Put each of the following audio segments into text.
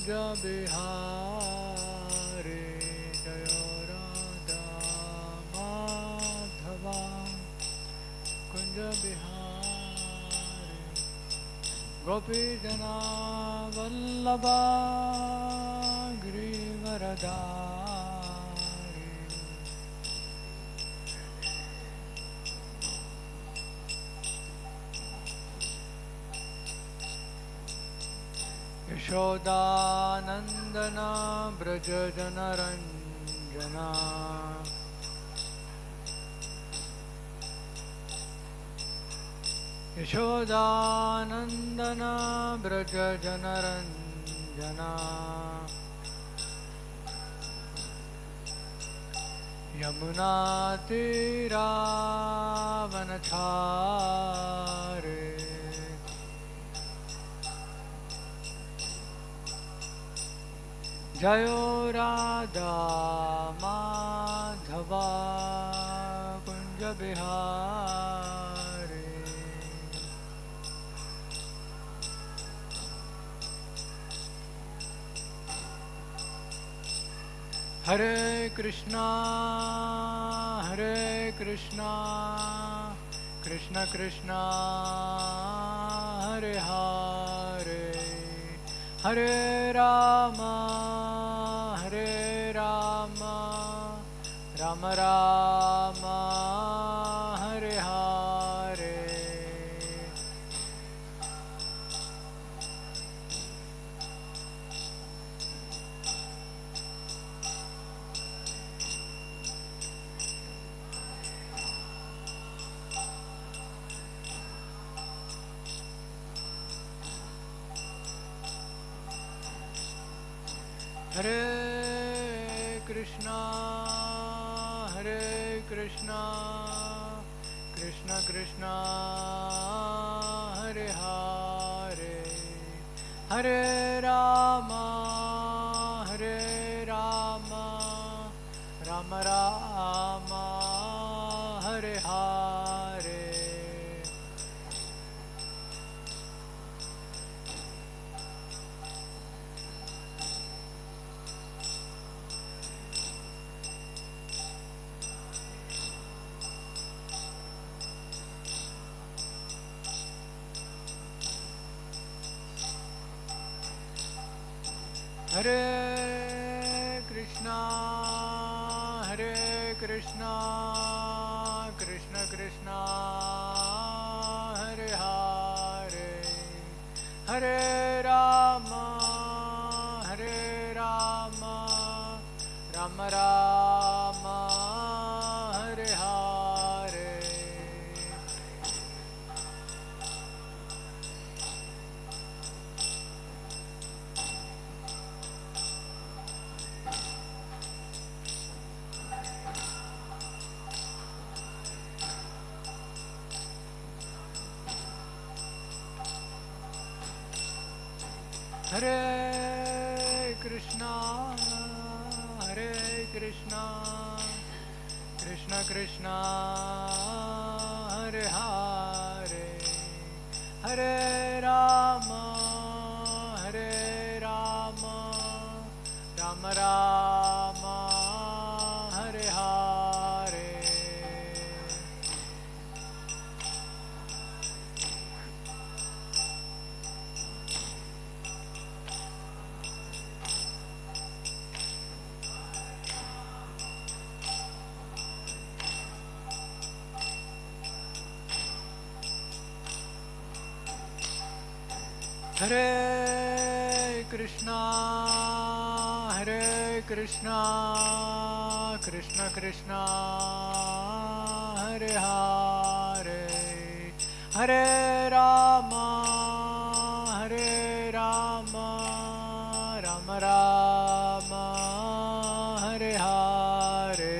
Bihari Jaya Radha Madhava Kunja Bihari Gopi Jana Vallabha Grivaradari Yashodanandana Braja Janaranjana Yashodanandana Braja Janaranjana Yamuna Tira Vanachare Jayo Radha Madhava Kunja Bihari Hare Krishna Krishna Krishna Hare Hare Hare Rama Rama Rama Hare Hare Hare Krishna Krishna Krishna Hare Hare Hare Rama Rama Rama Hare Hare Hare Krishna Krishna Krishna Hare Hare Hare Rama Rama Rama Hare Hare Hare Krishna Krishna Krishna Hare Hare Hare Rama Rama Rama Hare Hare Hare Krishna Krishna Krishna Hare Hare Hare Rama Rama Rama Hare Hare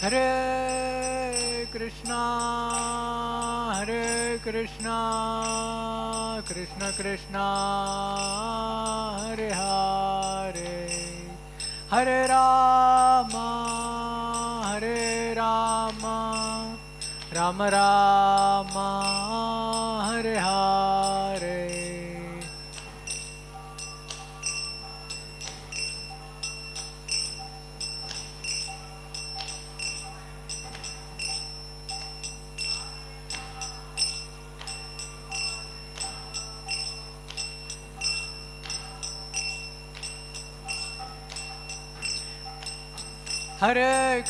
Hare Krishna Krishna Krishna Krishna Hare Hare Hare Rama Hare Rama Rama Rama Hare Hare Hare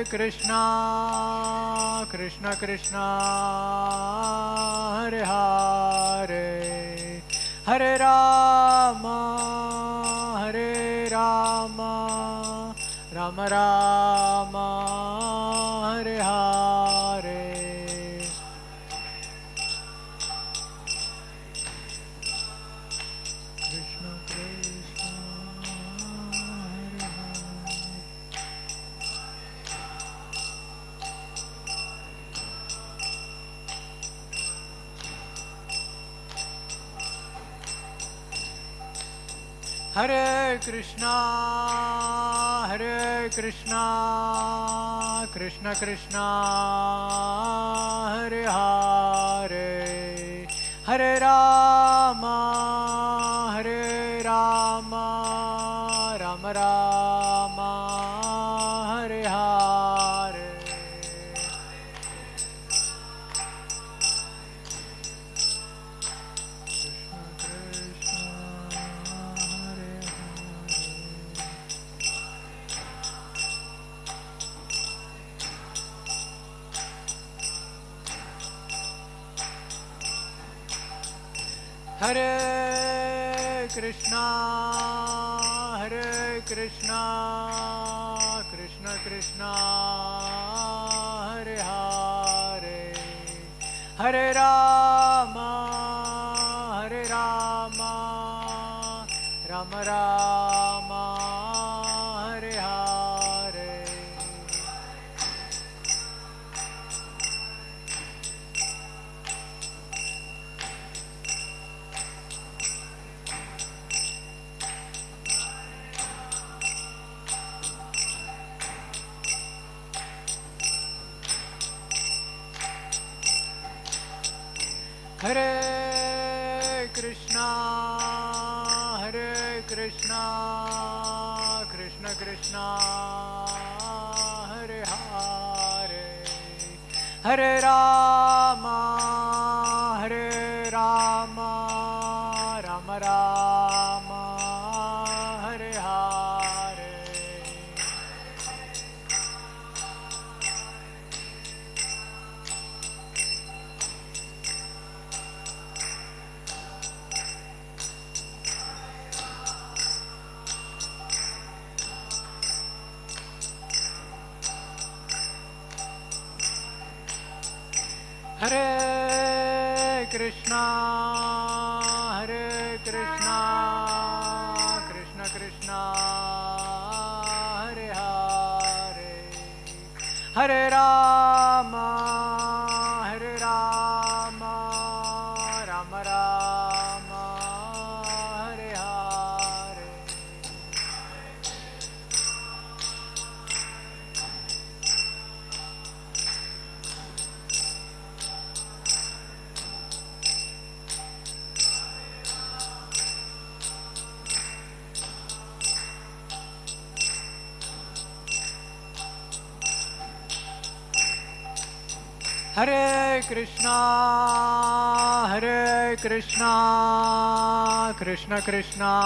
Krishna Krishna Krishna Hare Hare Hare Rama Rama Rama Hare Hare Krishna Krishna Hare Krishna Krishna Krishna Hare Hare Hare Rama Rama Rama Hare Hare Hare Krishna Krishna Krishna Hare Hare Hare Rama Rama Rama Hare Hare Hare Krishna Krishna Krishna Hare Hare Hare Rama Rama Rama Hare Hare Hare Krishna Krishna Hare Hare Hare Rama Rama Rama Hare Hare Hare Krishna Krishna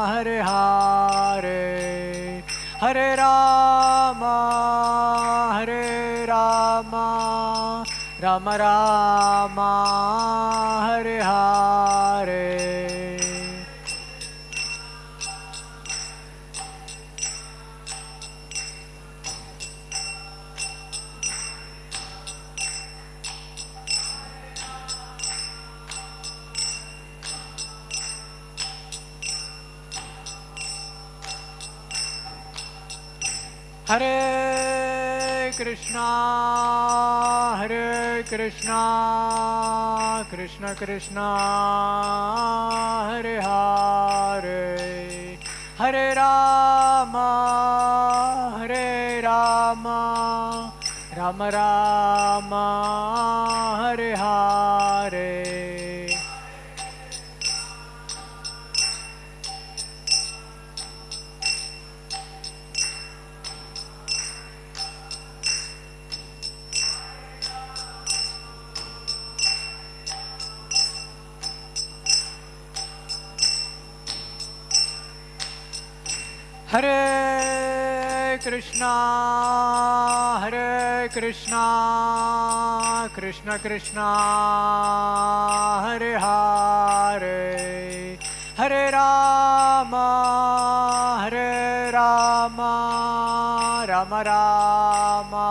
Hare Hare Hare Rama Rama Rama Hare Hare Hare Krishna, Hare Krishna, Krishna Krishna, Hare Hare, Hare Rama, Hare Rama, Rama Rama, Hare Hare. Hare Krishna, Hare Krishna, Krishna Krishna, Hare Hare, Hare Rama, Hare Rama, Rama Rama,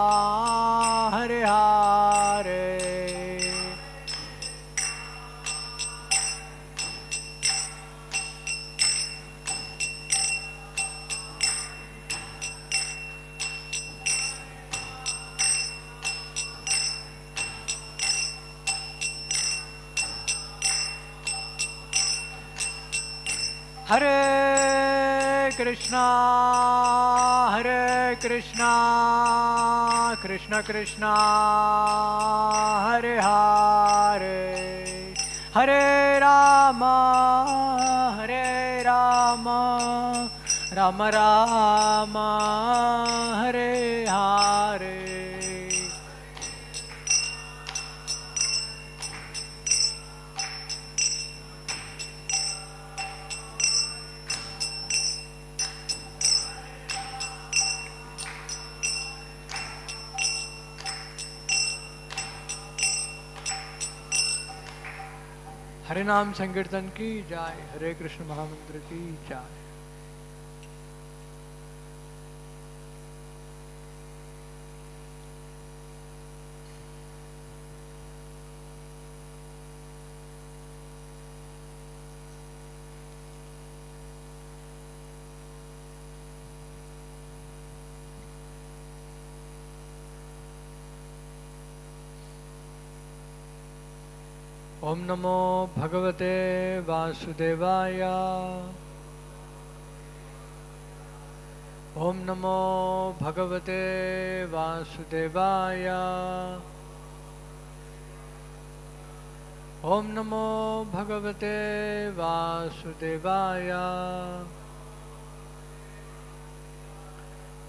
Hare Hare. Hare Krishna, Hare Krishna, Krishna Krishna, Hare Hare, Hare Rama, Hare Rama, Rama Rama, Hare Hare. हरे नाम संकीर्तन की जय, हरे कृष्ण महामंत्र की जय। ओम नमो भगवते वासुदेवाय। ओम नमो भगवते वासुदेवाय। ओम नमो भगवते वासुदेवाय।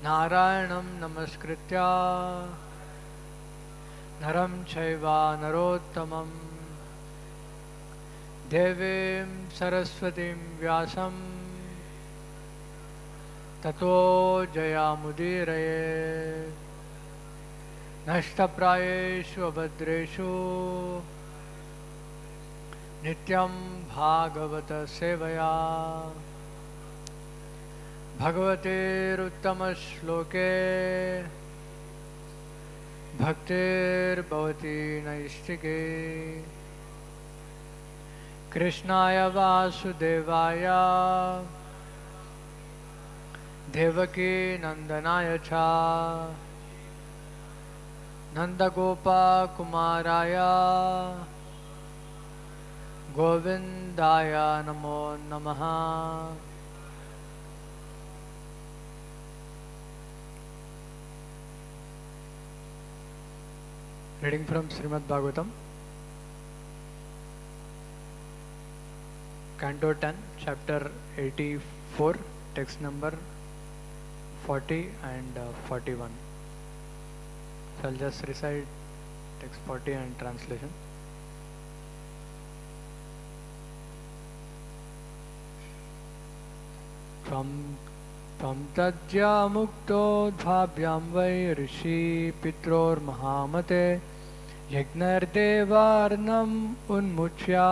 नारायणं नमस्कृत्य नरं चैव नरोत्तमं देवीं सरस्वतीं व्यासं ततो जयामुदीरये। नष्टप्रायेषु अभद्रेषु नित्यं भागवत सेवया। भगवतेरुत्तमश्लोके भक्तिर्भवति नैष्टिके। कृष्णाय वासुदेवाय देवकी नंदनाय च नंदगोपकुमाराय गोविंदाय नमो नमः। Reading from Srimad Bhagavatam, Canto 10, Chapter 84, text number 40 and 41. So I'll just recite text 40 and translation. Tvam tadya mukto dvabhyam vai rishi pitror mahamate yajnar devarnam unmuchya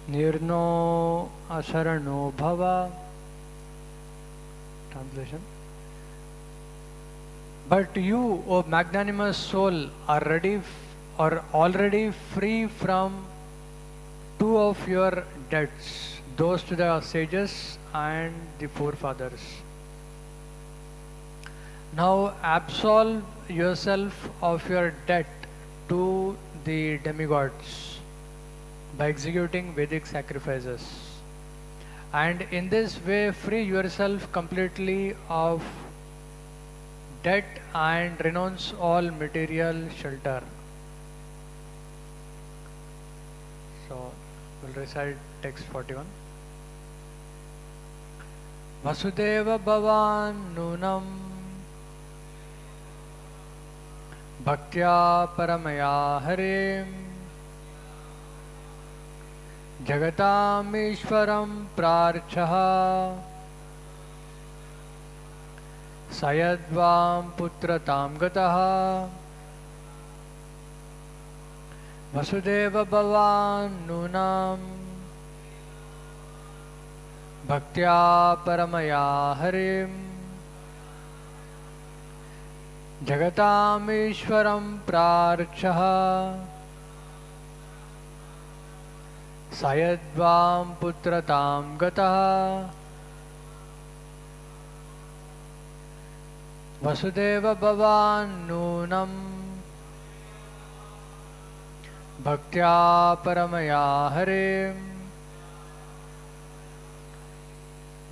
nirno asarano bhava. Translation. But you, O magnanimous soul, are already free from two of your debts, those to the sages and the forefathers. Now absolve yourself of your debt to the demigods by executing Vedic sacrifices. And in this way, free yourself completely of debt and renounce all material shelter. So, we'll recite text 41. Vasudeva Bhavan Nunam Bhaktya Paramaya Harim Jagatam Ishwaram Prarchaha Sayadvam Putratam Gataha Vasudeva Bhavan Nunam Bhaktya Paramaya Harim Jagatam Ishwaram Prarchaha Sayadvam Putratam Gataha Vasudeva Bhavan Nunam Bhaktya Paramaya Harim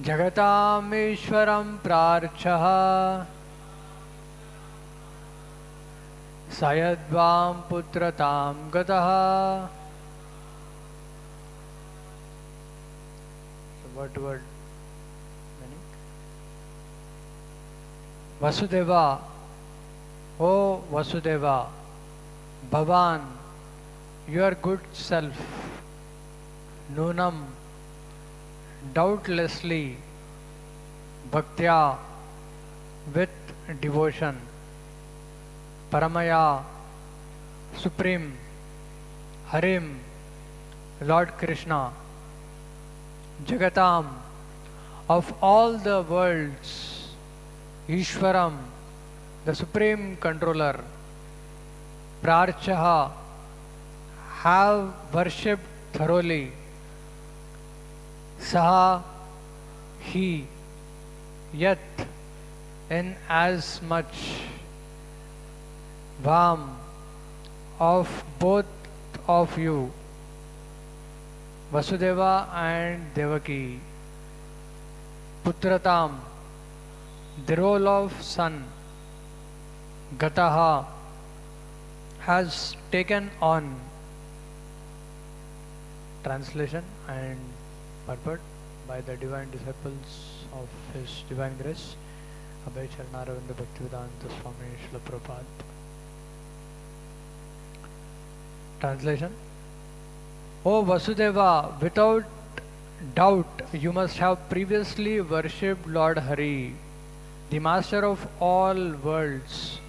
Jagatam Ishwaram Prarchaha Sayadvam Putratam Gataha. So word to word meaning. Vasudeva, O Vasudeva, Bhavan, your good self, Nunam, doubtlessly, Bhaktya, with devotion, Paramaya, Supreme, Harim, Lord Krishna, Jagatam, of all the worlds, Ishwaram, the Supreme Controller, Prarchaha, have worshipped thoroughly, Saha, he, yet, in as much, Vam, of both of you, Vasudeva and Devaki, Putratam, the role of son, Gataha, has taken on. Translation and purport by the divine disciples of His Divine Grace, Abhay Charanaravindra Bhaktivedanta Swami Srila Prabhupada. Translation. O Vasudeva, without doubt you must have previously worshipped Lord Hari, the master of all worlds.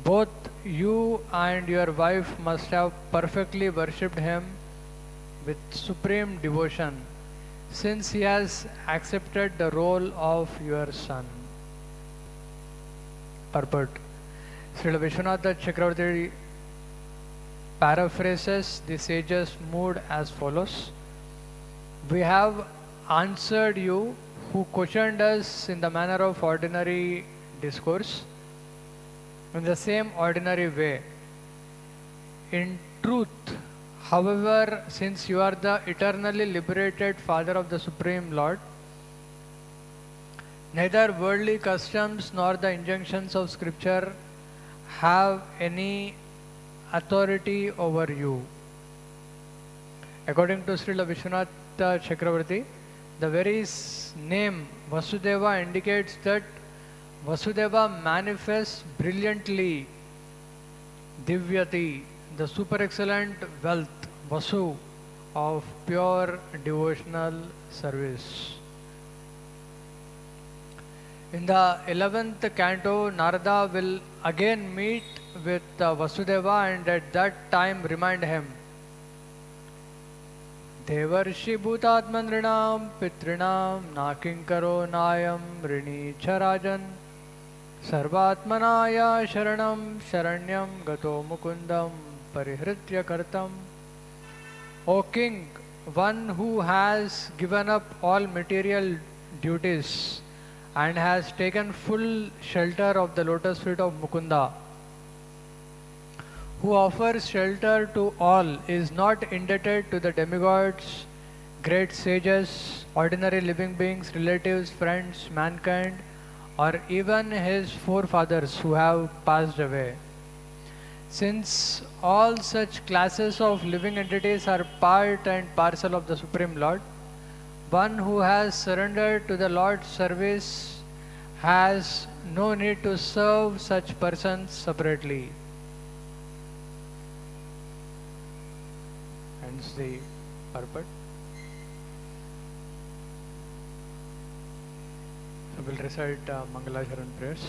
Both you and your wife must have perfectly worshipped him with supreme devotion, since he has accepted the role of your son. Purport. Srila Vishwanatha Chakravarti paraphrases the sage's mood as follows. We have answered you who questioned us in the manner of ordinary discourse, in the same ordinary way. In truth, however, since you are the eternally liberated Father of the Supreme Lord, neither worldly customs nor the injunctions of Scripture have any authority over you. According to Srila Vishwanatha Chakravarti, the very name Vasudeva indicates that Vasudeva manifests brilliantly Divyati, the super excellent wealth, Vasu, of pure devotional service. In the 11th canto, Narada will again meet with Vasudeva and at that time remind him, Devarshi Bhutatman Rinam Pitrinam Nakinkaro Nayam Rini Charajan Sarvatmanaya Sharanam Sharanyam Gato Mukundam Parihritya Kartam. O King, one who has given up all material duties and has taken full shelter of the lotus feet of Mukunda, who offers shelter to all, is not indebted to the demigods, great sages, ordinary living beings, relatives, friends, mankind, or even his forefathers who have passed away. Since all such classes of living entities are part and parcel of the Supreme Lord, one who has surrendered to the Lord's service has no need to serve such persons separately. Hence the purport. So we'll recite Mangalacharan prayers.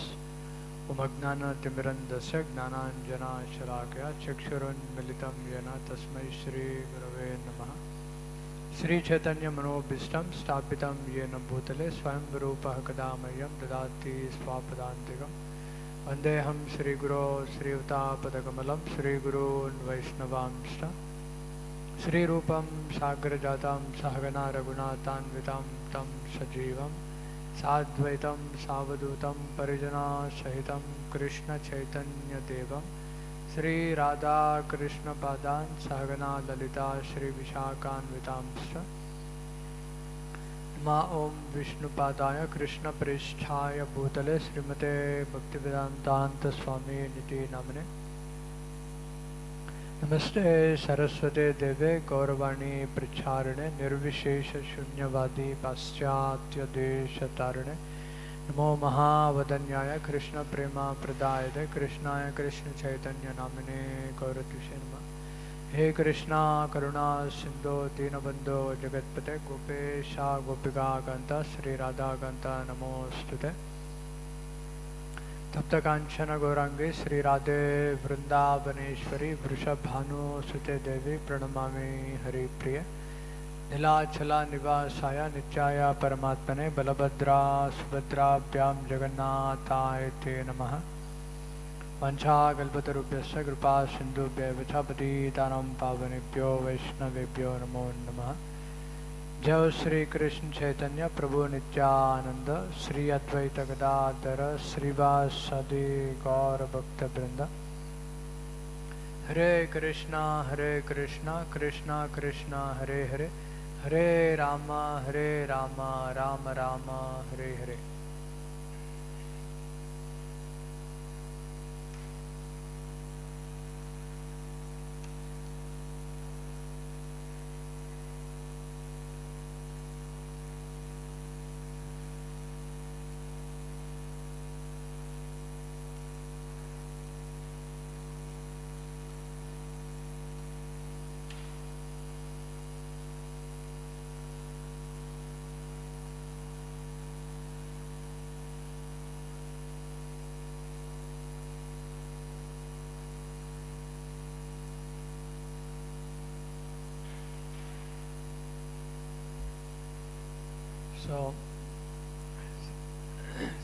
Om Ajnana Timirandasya Gnananjana Shalakya Chakshurun Militam Yena Tasmai Shri Gurave Namaha. Sri Chaitanya Manobhishtam Stapitam Yena Bhutale Swayam Rupah Kadamayam Dadati Swapadantikam Vandeham Sri Guru Sri Utapadakammalam Sri Gurun Vaishnavamshta Sri Rupam Sagrajatam Sahagana Raghunathanvitam Tam Sajivam Sadvaitam Savadutam Parijana Sahitam Krishna Chaitanya Devam Sri Radha Krishna Padan Sahagana Lalita Sri Vishakhanvitamscha Ma Om Vishnu Padaya Krishna Prishthaya Bhutale Srimate Bhaktivedantanta Swami Niti Namane Namaste Saraswate Deve Gauravani Pracharane Nirvishesha Shunyavadi Paschatya Desha Tarane Namo Mahavadanyaya Krishna Prema Pradayate Krishnaya Krishna Chaitanya Namine Gauratushe Nama He Krishna Karuna Sindhu Dinabandhu Jagatpate Gopesha Gopika Kanta Sri Radha Kanta Namostute Tapta Kanchana Gaurangi Sri Radhe Vrindavaneshwari Vrishabhanu Sute Devi Pranamami Hari Priya Nilachala Nivasaya Nityaya Paramatmane Balabhadra Subhadrabhyam Jagannathaye Te Namaha Vancha Kalpatarubhyasya Kripa Sindhubhya Vachapati Tanam Pavanebhyo Vaishnavebhyo Namo Namaha Jai Sri Krishna Chaitanya Prabhu Nityananda Sri Advaita Gadadhara Srivasadi Gaura Bhakta Vrinda Hare Krishna Krishna Krishna Hare Hare Hare Rama Rama Rama Hare Hare. So,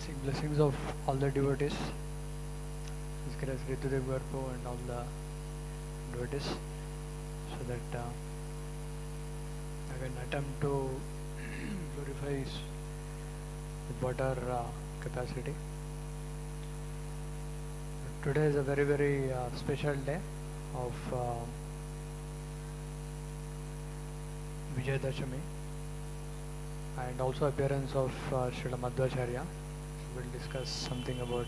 seek blessings of all the devotees, as well as Ritudev Garpo and all the devotees, so that I can attempt to glorify with whatever capacity. Today is a very special day of Vijayadashami, and also appearance of Srila Madhvacharya. We'll discuss something about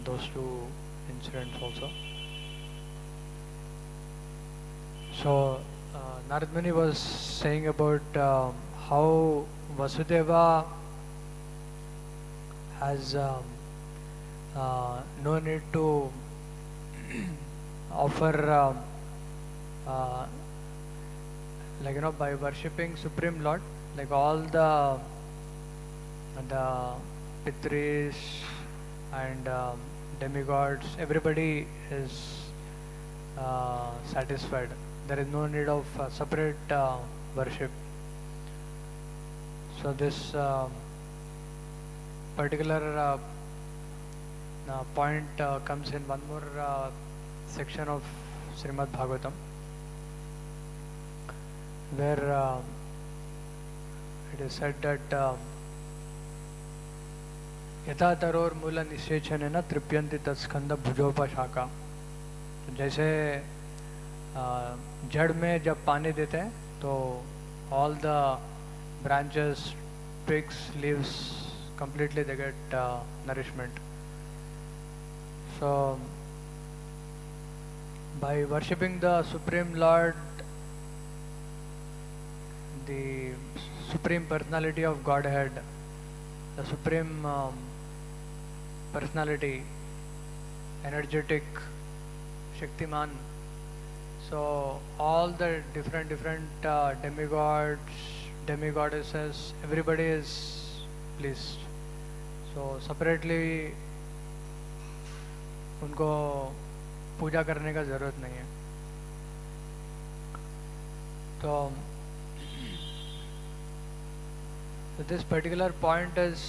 those two incidents also. So Narad Muni was saying about how Vasudeva has no need to offer by worshipping Supreme Lord, like all the Pitris and demigods, everybody is satisfied. There is no need of separate worship. So this particular point comes in one more section of Srimad Bhagavatam, where it is said that यथा तरोर मूल निषेचन है ना तृप्यंति तत्स्कंद भुजोपशाखा। तो जैसे जड़ में जब पानी देते हैं तो all the branches, twigs, leaves, completely they get nourishment. So by worshipping the Supreme Lord, the Supreme Personality of Godhead, the Supreme Personality, energetic, Shaktiman. So all the different demigods, demigoddesses, everybody is pleased. So separately उनको पूजा करने का ज़रूरत नहीं है. तो this particular point is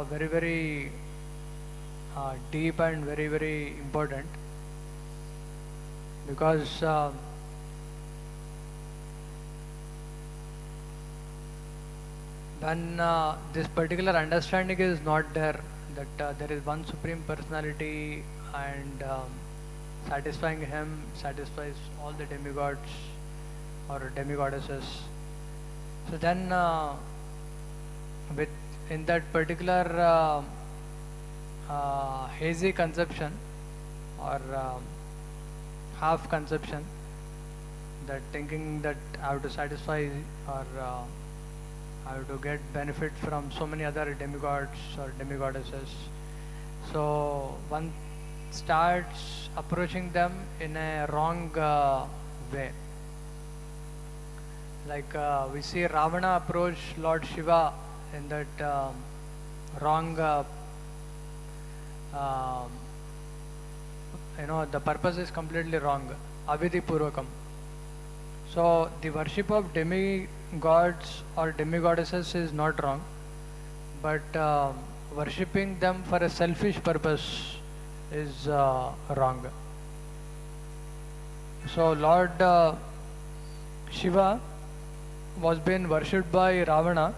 very deep and very important, because when this particular understanding is not there, that there is one Supreme Personality and satisfying him satisfies all the demigods or demigoddesses. So then in that particular hazy conception or half conception, that thinking that I have to satisfy or I have to get benefit from so many other demigods or demigoddesses. So one starts approaching them in a wrong way. Like we see Ravana approach Lord Shiva in that wrong, the purpose is completely wrong, avidhi purvakam. So the worship of demigods or demigoddesses is not wrong, but worshipping them for a selfish purpose is wrong. So Lord Shiva was being worshipped by Ravana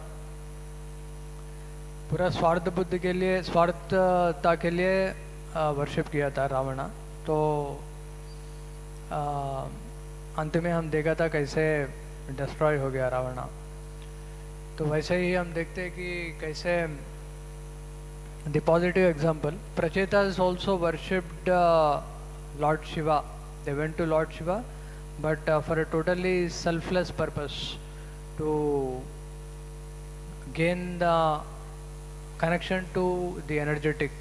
पूरा स्वार्थ बुद्धि के लिए, स्वार्थता के लिए worship किया था रावणा. तो अंत में हम देखा था कैसे डिस्ट्रॉय हो गया रावणा. तो वैसे ही हम देखते हैं कि कैसे the positive example Prachetas also worshipped Lord Shiva. They went to Lord Shiva, but for a totally selfless purpose, to gain the connection to the energetic,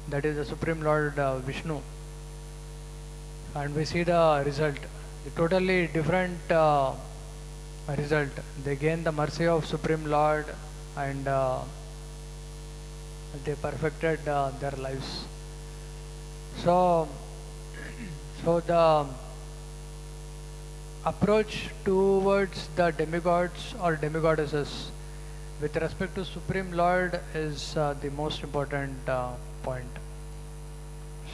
that is the Supreme Lord Vishnu. And we see the result, a totally different result. They gain the mercy of Supreme Lord and they perfected their lives. So the approach towards the demigods or demigoddesses with respect to Supreme Lord is the most important point.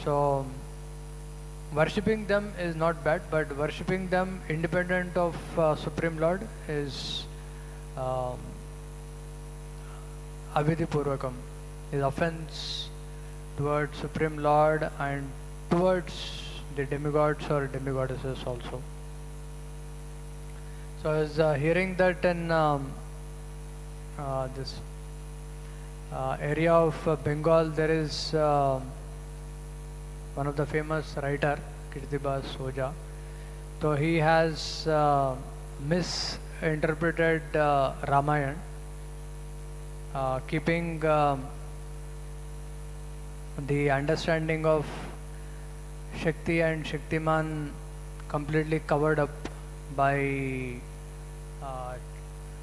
So worshipping them is not bad, but worshipping them independent of Supreme Lord is avidhi purvakam, is offense towards Supreme Lord and towards the demigods or demigoddesses also. So I was hearing that in this area of Bengal, there is one of the famous writer, Kirtibas Oja. So he has misinterpreted Ramayana, keeping the understanding of Shakti and Shaktiman completely covered up by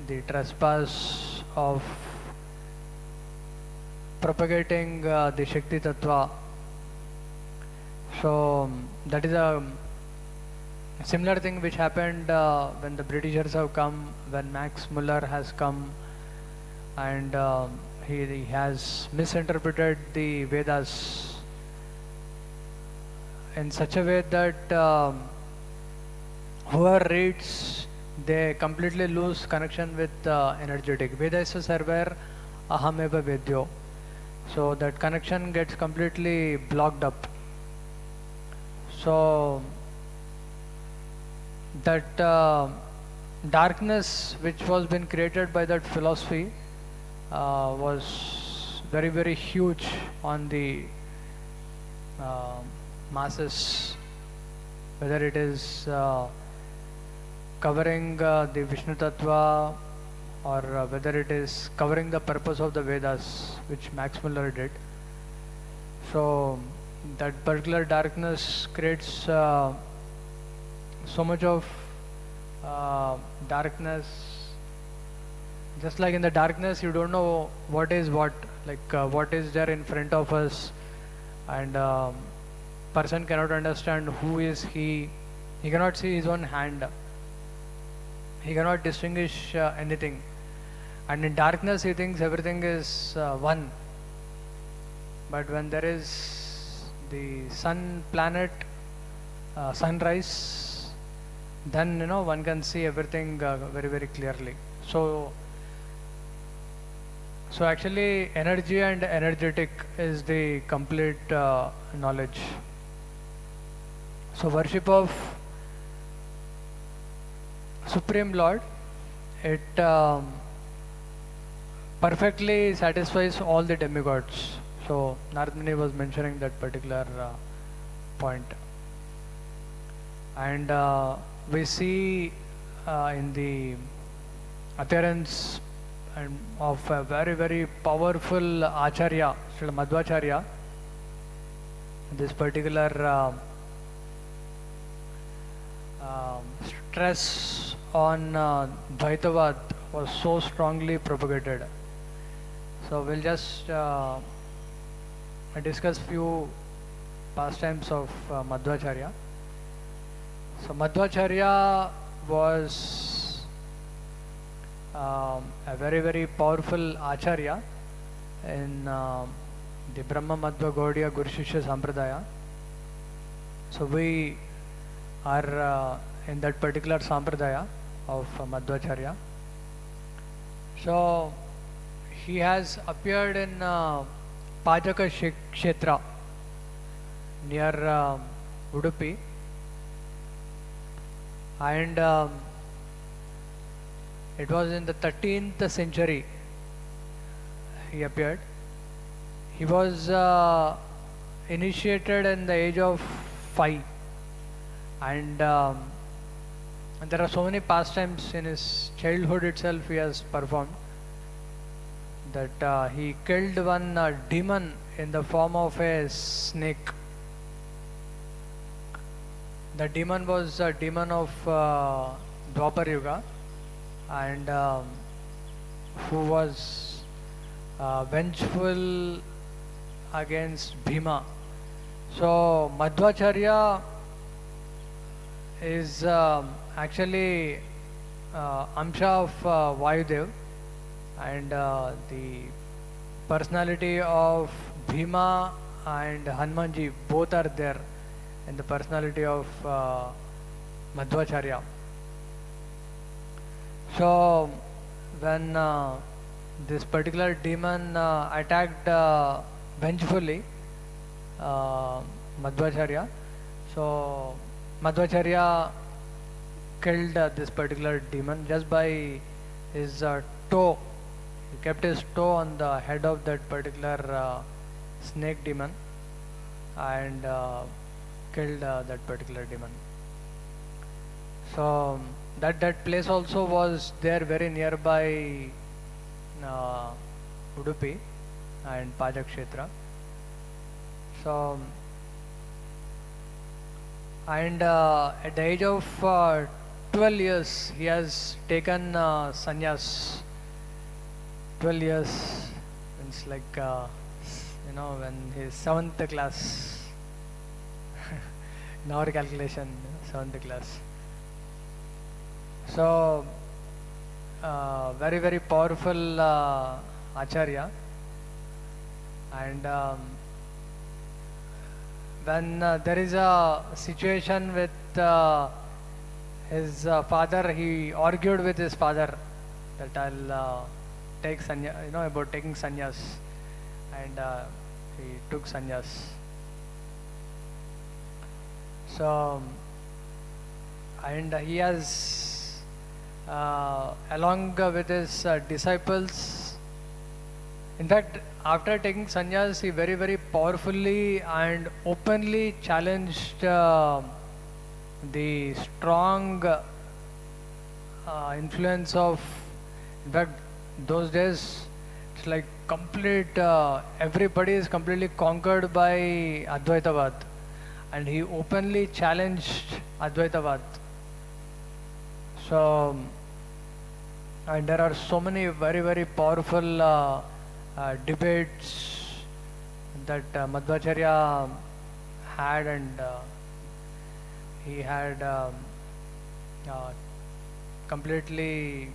the trespass of propagating the Shakti Tattva. So that is a similar thing which happened when the Britishers have come, when Max Muller has come, and he has misinterpreted the Vedas in such a way that whoever reads, they completely lose connection with energetic. Vedasa sarvar ahameva vedyo. So that connection gets completely blocked up. So that darkness which was been created by that philosophy was very, very huge on the masses, whether it is covering the Vishnu Tattva, or whether it is covering the purpose of the Vedas, which Max Muller did. So that particular darkness creates so much of darkness. Just like in the darkness, you don't know what is what, like what is there in front of us, and person cannot understand who is he. He cannot see his own hand. He cannot distinguish anything. And in darkness, he thinks everything is one. But when there is the sun, planet, sunrise, then one can see everything very, very clearly. So actually, energy and energetic is the complete knowledge. So worship of Supreme Lord, it perfectly satisfies all the demigods. So Narad Muni was mentioning that particular point. And we see in the appearance of a very, very powerful Acharya, Srila Madhvacharya, this particular stress on Dvaitavad was so strongly propagated. So we'll just discuss few pastimes of Madhvacharya. So Madhvacharya was a very, very powerful Acharya in the Brahma Madhva Gaudiya Guru Shishya Sampradaya. So we are in that particular Sampradaya of Madhvacharya. So he has appeared in Pajaka Kshetra near Udupi, and it was in the 13th century he appeared. He was initiated in the age of 5, and there are so many pastimes in his childhood itself he has performed, that he killed one demon in the form of a snake. The demon was a demon of Dwapar Yuga, and who was vengeful against Bhima. So Madhvacharya is actually Amsha of Vayudev, and the personality of Bhima and Hanumanji both are there in the personality of Madhvacharya. So when this particular demon attacked vengefully Madhvacharya, so Madhvacharya killed this particular demon just by his toe. He kept his toe on the head of that particular snake demon and killed that particular demon. So that place also was there very nearby Udupi and Pajak Kshetra. So and at the age of 12 years he has taken sannyas. 12 years means like when he's 7th class in our calculation, 7th class. So very, very powerful Acharya, and when there is a situation with his father, he argued with his father that I'll take sannyas, about taking sannyas. and he took sannyas. So, and he has, along with his disciples, in fact, after taking sannyas, he very, very powerfully and openly challenged the strong influence of, in fact, those days, it's like complete, everybody is completely conquered by Advaitavad, and he openly challenged Advaitavad. So, and there are so many very, very powerful debates that Madhvacharya had, and he had completely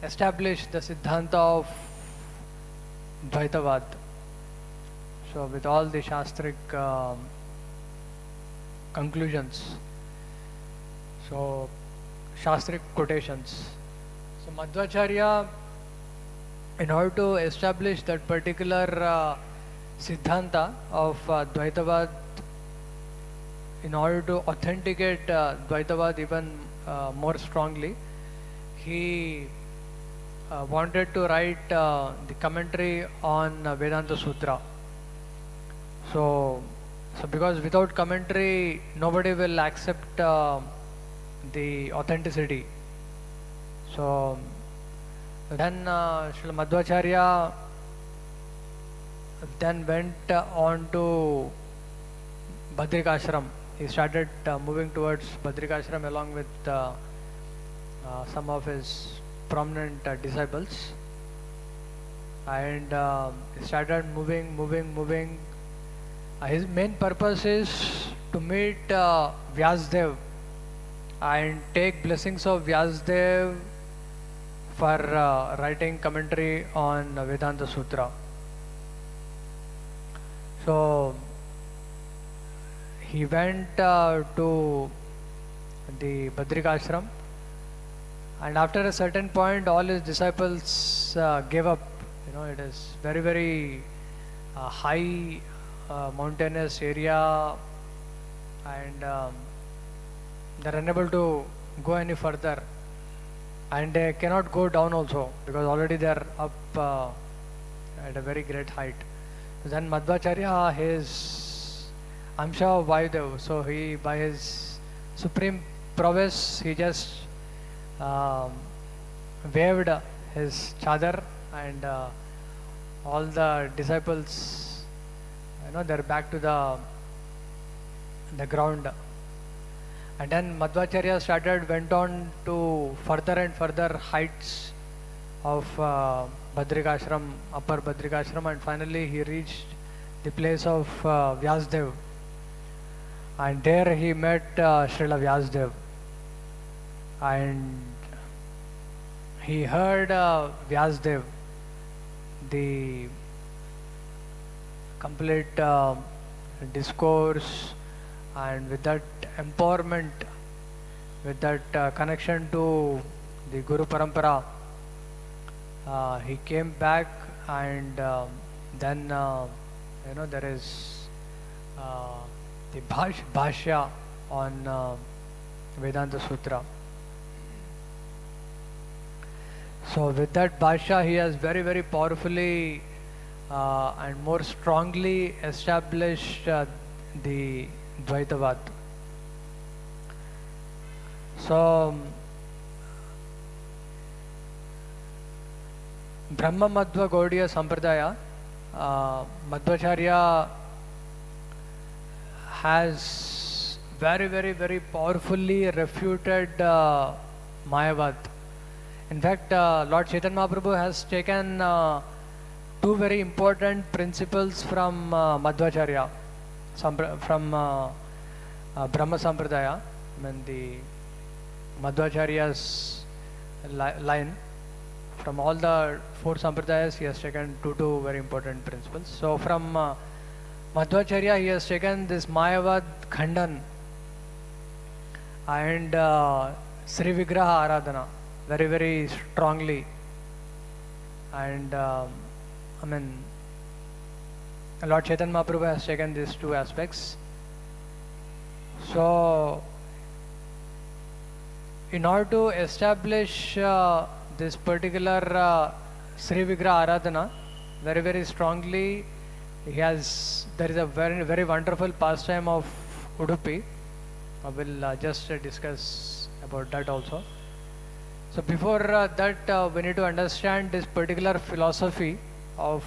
established the Siddhanta of Dvaitavad. So with all the Shastric conclusions, so Shastric quotations. So Madhvacharya, in order to establish that particular Siddhanta of Dvaitavad, in order to authenticate Dvaitavad even more strongly, he wanted to write the commentary on Vedanta Sutra. So because without commentary, nobody will accept the authenticity. So then Srila Madhvacharya then went on to Badrikashram. He started moving towards Badrikashram along with some of his prominent disciples, and he started moving. His main purpose is to meet Vyasdev and take blessings of Vyasdev for writing commentary on Vedanta Sutra. So he went to the Badrikashram, and after a certain point, all his disciples gave up. It is very, very high mountainous area, and they're unable to go any further, and they cannot go down also because already they're up at a very great height. Then Madhvacharya, his Amsha of Vayudev, so he, by his supreme prowess, he just waved his chadar, and all the disciples, they're back to the ground. And then Madhvacharya went on to further and further heights of Badrikashram, upper Badrikashram, and finally he reached the place of Vyasdev. And there he met Srila Vyasdev, and he heard Vyasdev, the complete discourse, and with that empowerment, with that connection to the Guru Parampara, he came back, and then there is the Bhashya on Vedanta Sutra. So with that Bhashya, he has very, very powerfully and more strongly established the Dvaitavad. So Brahma Madhva Gaudiya Sampradaya, Madhvacharya has very, very, very powerfully refuted Mayavad. In fact, Lord Chaitanya Mahaprabhu has taken two very important principles from Madhvacharya, from Brahma Sampradaya, the Madhvacharya's line. From all the four Sampradayas, he has taken two very important principles. So from Madhvacharya, he has taken this Mayavad Khandan and Sri Vigraha Aradhana very, very strongly. And Lord Chaitanya Mahaprabhu has taken these two aspects. So, in order to establish this particular Sri Vigraha Aradhana very, very strongly, there is a very, very wonderful pastime of Udupi. I will just discuss about that also. So before that, we need to understand this particular philosophy of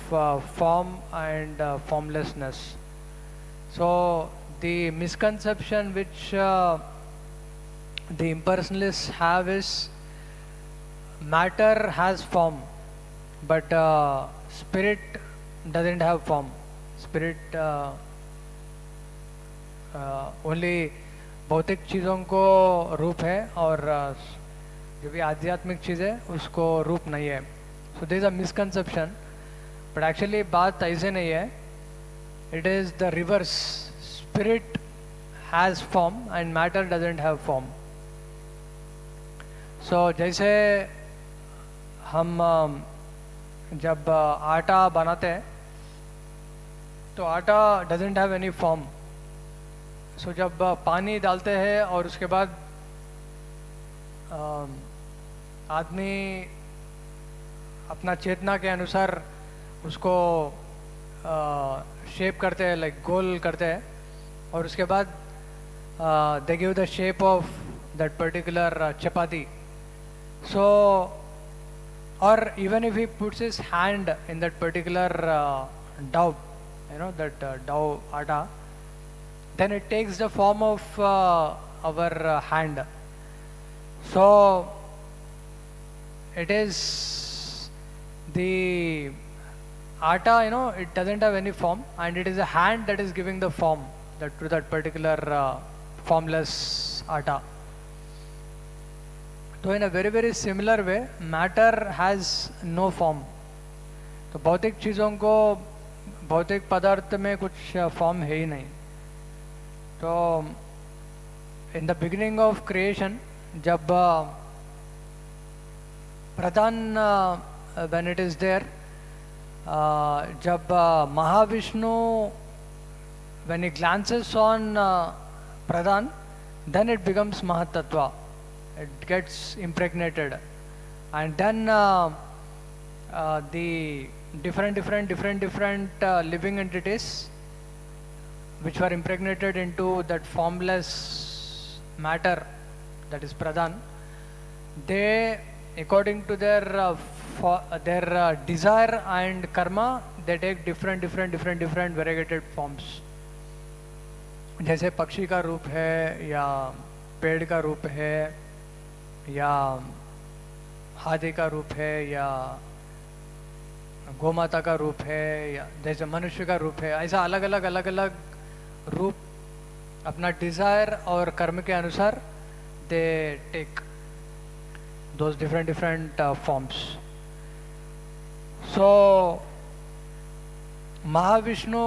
form and formlessness. So the misconception which the impersonalists have is matter has form, but spirit doesn't have form. Spirit only भौतिक चीज़ों को रूप है और जो भी आध्यात्मिक चीज़ है उसको रूप नहीं है. So this a misconception, but actually बात ऐसे नहीं है. It is the reverse. Spirit has form and matter doesn't have form. So जैसे हम जब आटा बनाते हैं तो आटा doesn't have any form. So जब पानी डालते हैं और उसके बाद आदमी अपना चेतना के अनुसार उसको शेप करते हैं, लाइक गोल करते हैं, और उसके बाद they give the shape of that particular chapati. So और even if he puts his hand in that particular dough, that dough atta, then it takes the form of our hand. So it is the atta, it doesn't have any form, and it is a hand that is giving the form to that particular formless atta. So in a very, very similar way, matter has no form. तो भौतिक चीज़ों को, भौतिक पदार्थ में कुछ form है ही नहीं. तो in the beginning of creation, जब प्रधान व्हेन इट इज देयर, जब Mahavishnu when he glances on Pradhan, then it becomes Mahatattva. It gets impregnated, and then the different living entities which were impregnated into that formless matter, that is Pradhan, they, according to their desire and karma, they take different variegated forms. जैसे पक्षी का रूप है, या पेड़ का रूप है, या हाथी का रूप है, या गोमाता का रूप है, या जैसे मनुष्य का रूप है, ऐसा अलग अलग रूप अपना डिजायर और कर्म के अनुसार they take those different forms. So Mahavishnu,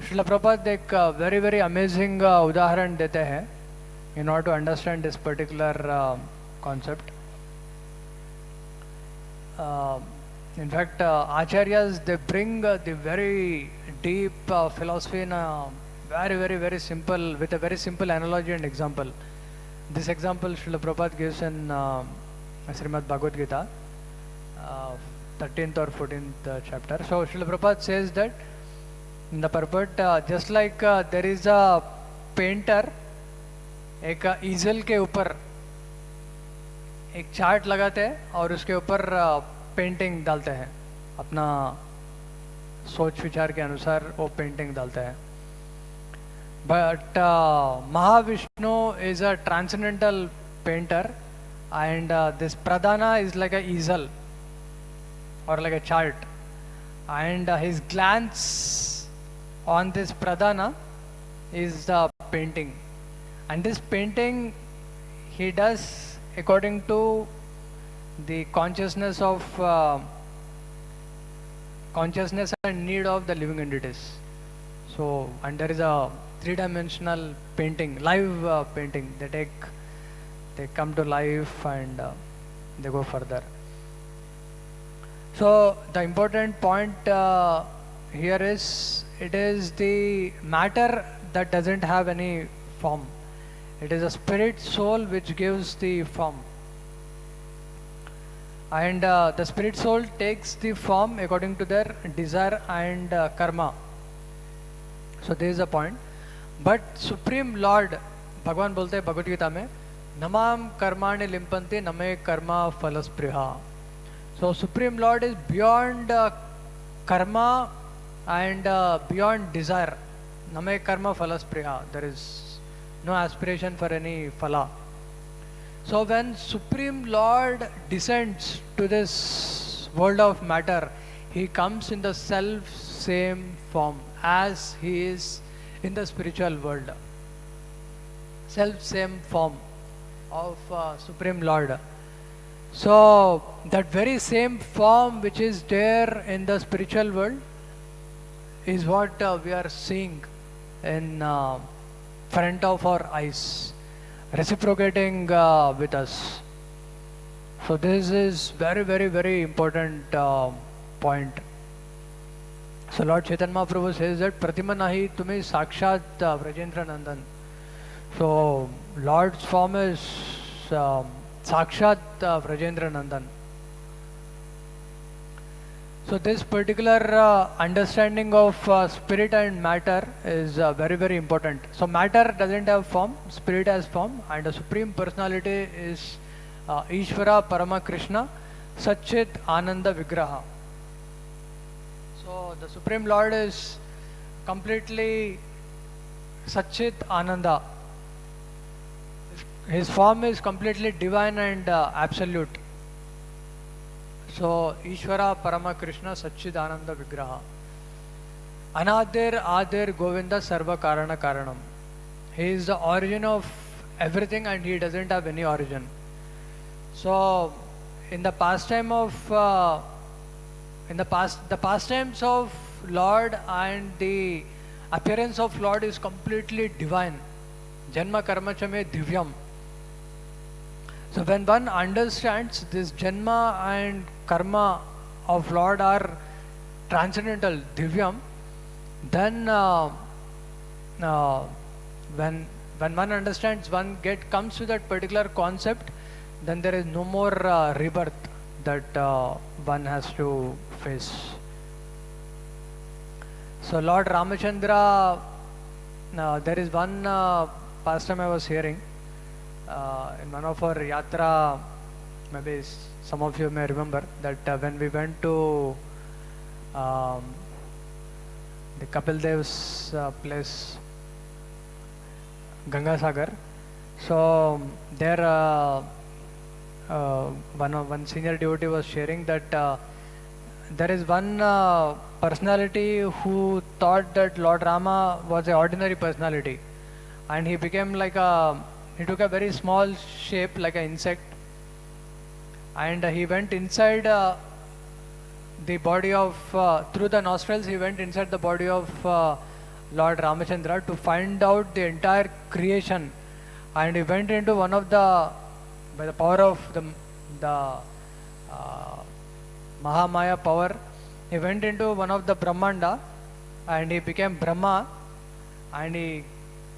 Srila Prabhupada एक वेरी वेरी अमेजिंग उदाहरण देते हैं in order to understand this particular concept. In fact, acharyas, they bring the very deep philosophy in a very simple, with a very simple analogy and example. This example Srila Prabhupada gives in Srimad Bhagavatam Katha, 13th or 14th chapter. So Srila Prabhupada says that in the purport, just like there is a painter, एक ईजल के ऊपर एक chart लगाते हैं और उसके ऊपर painting डालते हैं, अपना सोच विचार के अनुसार वो पेंटिंग डालते हैं. But Mahavishnu is a transcendental painter, and this pradhana is like a easel और like a chart, and his glance on this pradhana is the painting. And this painting he does according to the consciousness and need of the living entities. So, and there is a three-dimensional painting, live painting. They come to life and they go further. So the important point here is, it is the matter that doesn't have any form. It is a spirit soul which gives the form. And the spirit soul takes the form according to their desire and karma. So this is the point. But Supreme Lord, भगवान बोलते हैं भगवद गीता में, नमाम कर्माणि लिम्पन्ति नमे Karma फलस्पृहा. So Supreme Lord is beyond karma and beyond desire. Name karma falaspriha. There is no aspiration for any phala. So when Supreme Lord descends to this world of matter, he comes in the self same form as he is in the spiritual world. Self same form of Supreme Lord. So that very same form which is there in the spiritual world is what we are seeing in front of our eyes, reciprocating with us. So this is very, very, very important point. So Lord Chaitanya Mahaprabhu says that Pratima nahi tumi sakshat Vrajendra Nandan. So Lord's form is Sakshat Vrajendra Nandan. So this particular understanding of spirit and matter is very, very important. So matter doesn't have form, spirit has form, and the Supreme Personality is Ishvara Parama Krishna Satchit Ananda Vigraha. So the Supreme Lord is completely Satchit Ananda. His form is completely divine and absolute. So Ishvara Parama Krishna Satchidananda Vigraha. Anadir Adir Govinda Sarva Karana Karanam. He is the origin of everything and he doesn't have any origin. So in the pastime of the pastimes of Lord and the appearance of Lord is completely divine. Janma karma chame divyam. So when one understands this Janma and karma of Lord are transcendental, divyam, then when one understands, one comes to that particular concept, then there is no more rebirth that one has to face. So Lord Ramachandra, there is one pastime I was hearing in one of our yatra, maybe some of you may remember that when we went to the Kapil Dev's place, Gangasagar. So there one senior devotee was sharing that there is one personality who thought that Lord Rama was an ordinary personality, and he became like he took a very small shape like an insect, and he went inside the body of through the nostrils. He went inside the body of Lord Ramachandra to find out the entire creation, and he went into one of the, by the power of the Mahamaya power, he went into one of the Brahmanda and he became Brahma, and he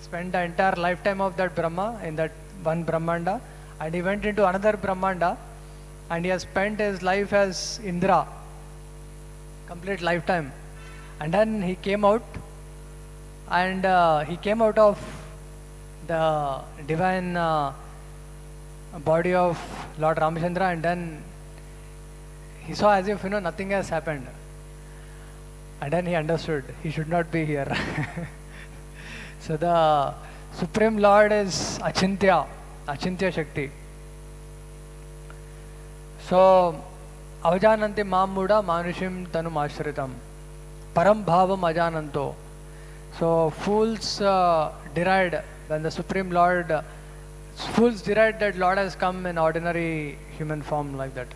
spent the entire lifetime of that Brahma in that one Brahmanda, and he went into another Brahmanda and he has spent his life as Indra, complete lifetime, and then he came out, and he came out of the divine body of Lord Ramachandra, and then he saw as if nothing has happened, and then he understood he should not be here. So the Supreme Lord is Achintya Shakti. So Avajananti Mamuda Manushim Tanum Ashritam Param Bhavam Ajananto. So fools deride when the Supreme Lord, fools deride that Lord has come in ordinary human form like that.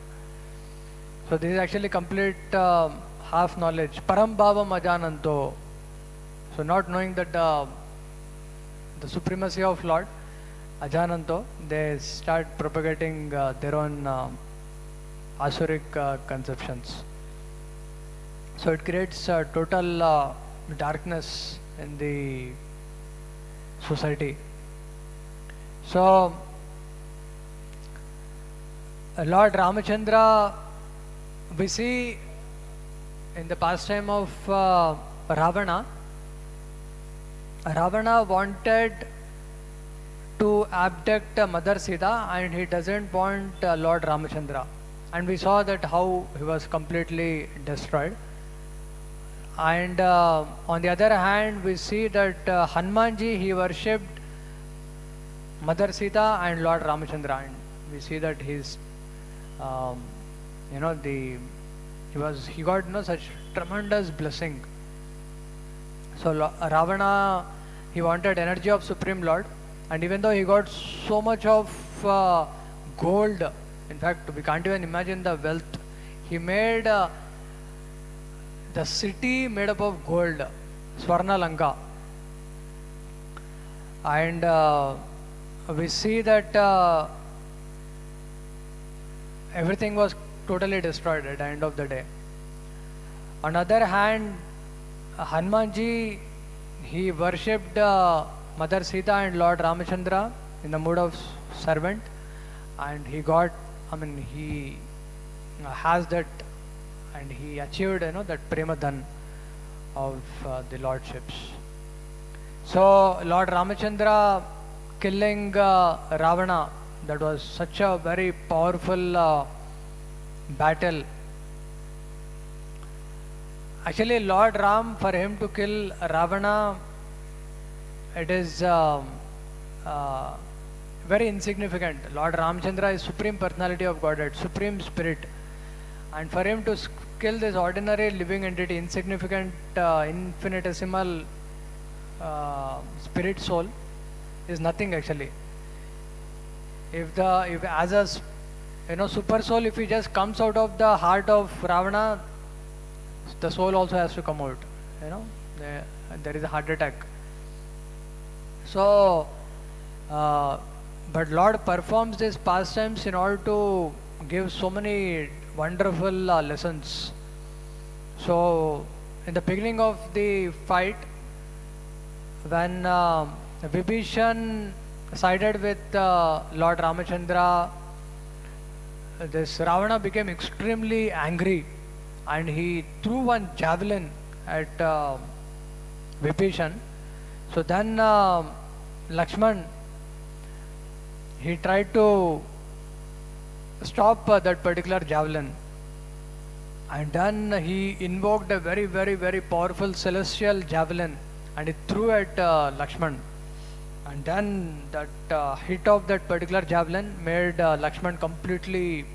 So this is actually complete half knowledge. Param Bhavam Ajananto. So not knowing that the supremacy of Lord, Ajananto, they start propagating their own asuric conceptions. So it creates total darkness in the society. So Lord Ramachandra, we see in the pastime of Ravana. Ravana wanted to abduct Mother Sita, and he doesn't want Lord Ramachandra. And we saw that how he was completely destroyed. And on the other hand, we see that Hanumanji, he worshipped Mother Sita and Lord Ramachandra. And we see that he's, he got such tremendous blessing. So Ravana, he wanted energy of Supreme Lord, and even though he got so much of gold, in fact we can't even imagine the wealth, he made the city made up of gold, Swarna Lanka. And we see that everything was totally destroyed at the end of the day. On the other hand, Hanumanji, he worshipped Mother Sita and Lord Ramachandra in the mood of servant, and he got, he has that, and he achieved that prema dhan of the lordships. So Lord Ramachandra killing Ravana, that was such a very powerful battle. Actually, Lord Ram, for him to kill Ravana, it is very insignificant. Lord Ramchandra is Supreme Personality of Godhead, Supreme Spirit. And for him to kill this ordinary living entity, insignificant, infinitesimal spirit soul, is nothing actually. If as a super soul, if he just comes out of the heart of Ravana, the soul also has to come out. There is a heart attack. So, but Lord performs these pastimes in order to give so many wonderful lessons. So, in the beginning of the fight, when Vibhishan sided with Lord Ramachandra, this Ravana became extremely angry, and he threw one javelin at Vibhishan. So then Lakshman, he tried to stop that particular javelin, and then he invoked a very, very, very powerful celestial javelin, and he threw at Lakshman. And then that hit of that particular javelin made Lakshman completely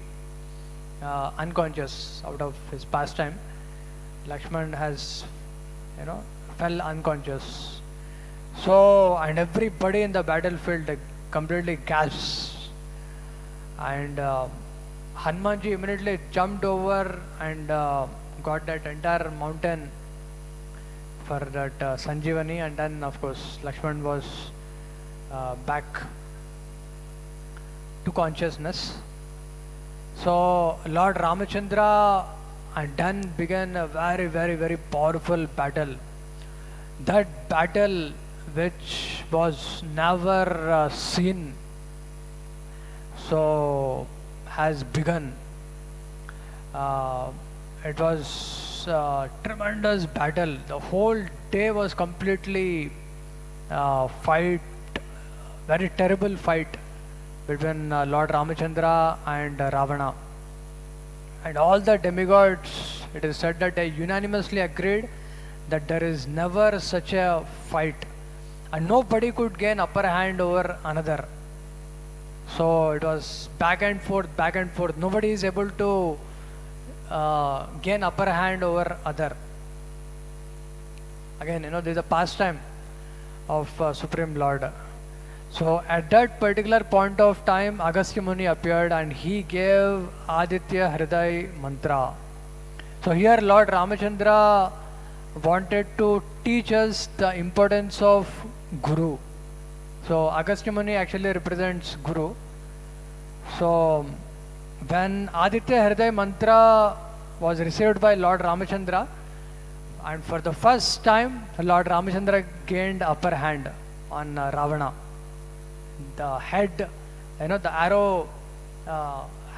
unconscious out of his pastime. Lakshman has, fell unconscious. So, and everybody in the battlefield completely gasps. And Hanumanji immediately jumped over and got that entire mountain for that Sanjeevani, and then of course Lakshman was back to consciousness. So Lord Ramachandra and then began a very, very, very powerful battle. That battle which was never seen, so has begun. It was a tremendous battle. The whole day was completely fight, very terrible fight between Lord Ramachandra and Ravana. And all the demigods, it is said that they unanimously agreed that there is never such a fight, and nobody could gain upper hand over another. So it was back and forth, back and forth. Nobody is able to gain upper hand over other. Again, there is a pastime of Supreme Lord. So at that particular point of time, Agastya Muni appeared and he gave Aditya Hriday mantra. So here Lord Ramachandra wanted to teach us the importance of Guru. So Agastya Muni actually represents Guru. So when Aditya Hriday mantra was received by Lord Ramachandra, and for the first time, Lord Ramachandra gained upper hand on Ravana. The head, the arrow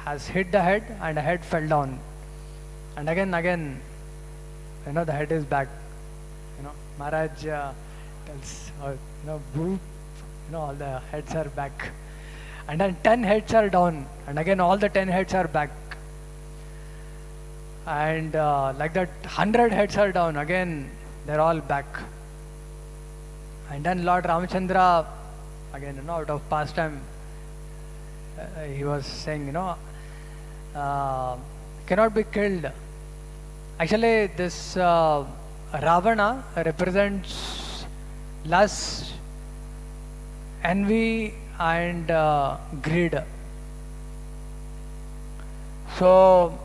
has hit the head, and the head fell down. And again, the head is back. Maharaj tells, boo, all the heads are back. And then 10 heads are down, and again all the 10 heads are back. And like that, 100 heads are down, again they're all back. And then Lord Ramachandra, again, out of pastime, he was saying, cannot be killed. Actually, this Ravana represents lust, envy, and greed. So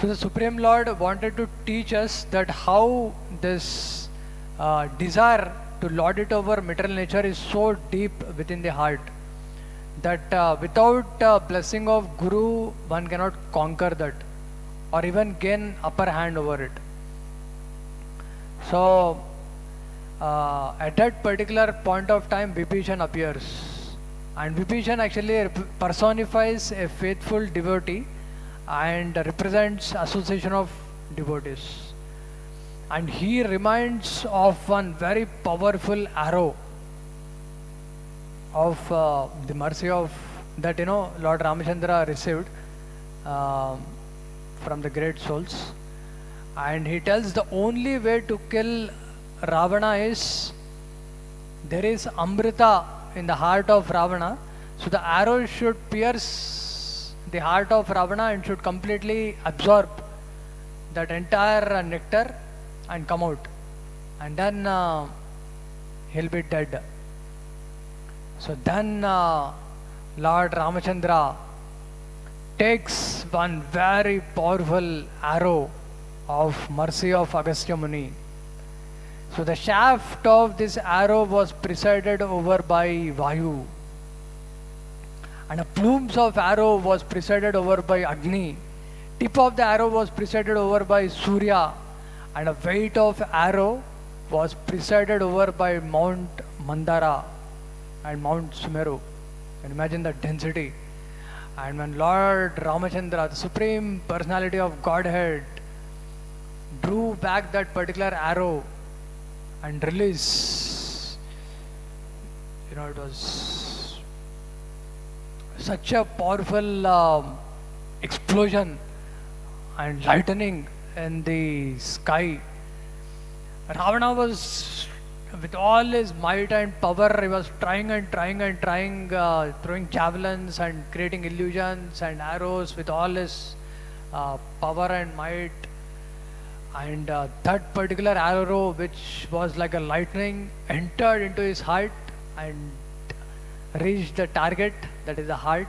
the Supreme Lord wanted to teach us that how this desire to lord it over material nature is so deep within the heart that without blessing of Guru, one cannot conquer that or even gain upper hand over it. So at that particular point of time, Vibhishan appears, and Vibhishan actually personifies a faithful devotee and represents association of devotees. And he reminds of one very powerful arrow of the mercy of that Lord Ramachandra received from the great souls. And he tells the only way to kill Ravana is there is Amrita in the heart of Ravana. So the arrow should pierce the heart of Ravana and should completely absorb that entire nectar and come out. And then he'll be dead. So then Lord Ramachandra takes one very powerful arrow of mercy of Agastya Muni. So the shaft of this arrow was presided over by Vayu, and the plumes of arrow was presided over by Agni. Tip of the arrow was presided over by Surya, and the weight of arrow was presided over by Mount Mandara and Mount Sumeru. And imagine the density. And when Lord Ramachandra, the Supreme Personality of Godhead, drew back that particular arrow and released, it was such a powerful explosion and lightning in the sky. Ravana was, with all his might and power, he was trying, throwing javelins and creating illusions and arrows with all his power and might. And that particular arrow, which was like a lightning, entered into his heart and reached the target, that is the heart,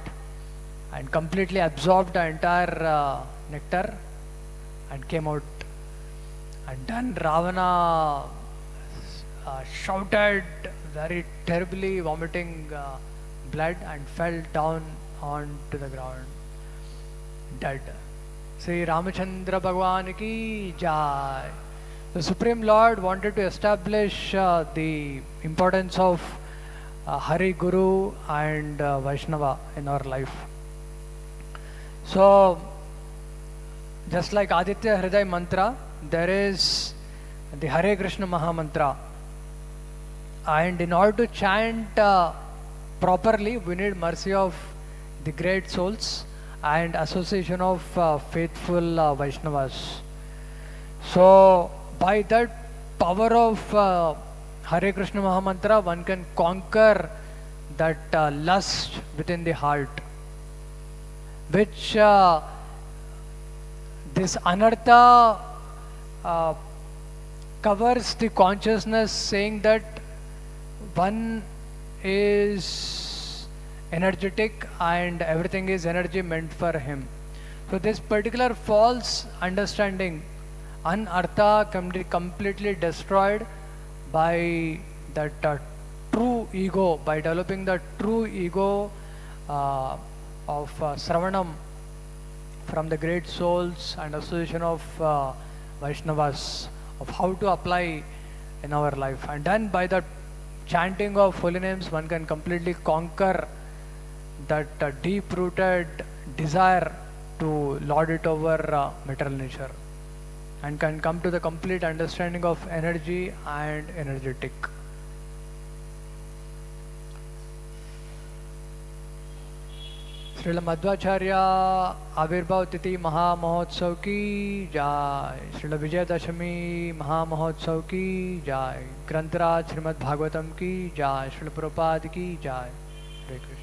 and completely absorbed the entire nectar and came out. And then Ravana shouted very terribly, vomiting blood, and fell down onto the ground, dead. Sri Ramachandra Bhagwan ki jai. The Supreme Lord wanted to establish the importance of Hari, Guru and Vaishnava in our life. So, just like Aditya Hriday Mantra, there is the Hare Krishna Maha Mantra. And in order to chant properly, we need mercy of the great souls and association of faithful Vaishnavas. So, by that power of Hare Krishna Maha Mantra, one can conquer that lust within the heart, which this anartha covers the consciousness, saying that one is energetic and everything is energy meant for him. So this particular false understanding, anartha, can be completely destroyed by that true ego, by developing the true ego of Sravanam from the great souls and association of Vaishnavas of how to apply in our life. And then by the chanting of holy names, one can completely conquer that deep-rooted desire to lord it over material nature, and can come to the complete understanding of energy and energetic. Srila Madhvacharya आविर्भाव तिथि महामहोत्सव की जय। श्रील विजयदशमी महामहोत्सव की जय। ग्रंथराज श्रीमद् भागवतम की जय। श्रील प्रभुपाद की जय। हरे कृष्ण।